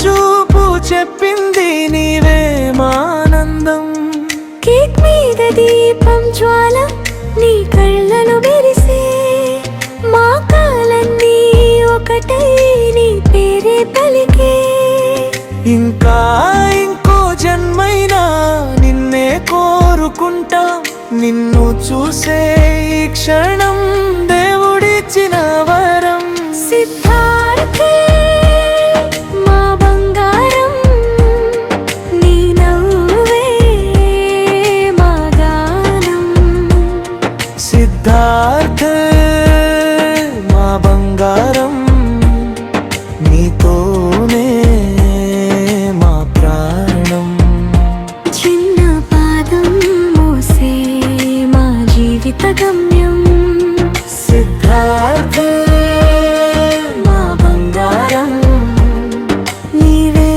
చూపు చెప్పింది నీవే మానందం. కేక్ మీద దీపం జ్వాల నీ కళ్ళను మెరిసే, మా కాలన్నీ ఒకటై నీ పేరే పలికే. ఇంకా ఇంకో జన్మైనా నిన్నే కోరుకుంటా, నిన్ను చూసే ఈ క్షణం దేవుడిచ్చిన వరం. సిద్ధార్థే మా బంగారం, నీ నవ్వే మా గానం. సిద్ధార్థే మా బంగారం, నీతోనే మా ప్రాణం. చిన్న పాదం మోసే మా జీవిత గమ్యం. సిద్ధార్థే మా బంగారం, నీవే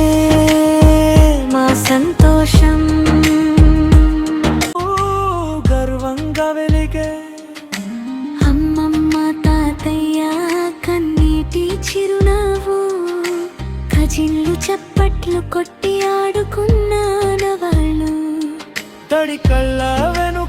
మా సంతోషం. ఓ గర్వంగా వెలిగే అమ్మమ్మ తాతయ్య కన్నీటి చిరునవ్వు, కజిన్లు చప్పట్లు కొట్టి ఆడుకున్నాన వాళ్ళు. తడి కళ్ళ వెను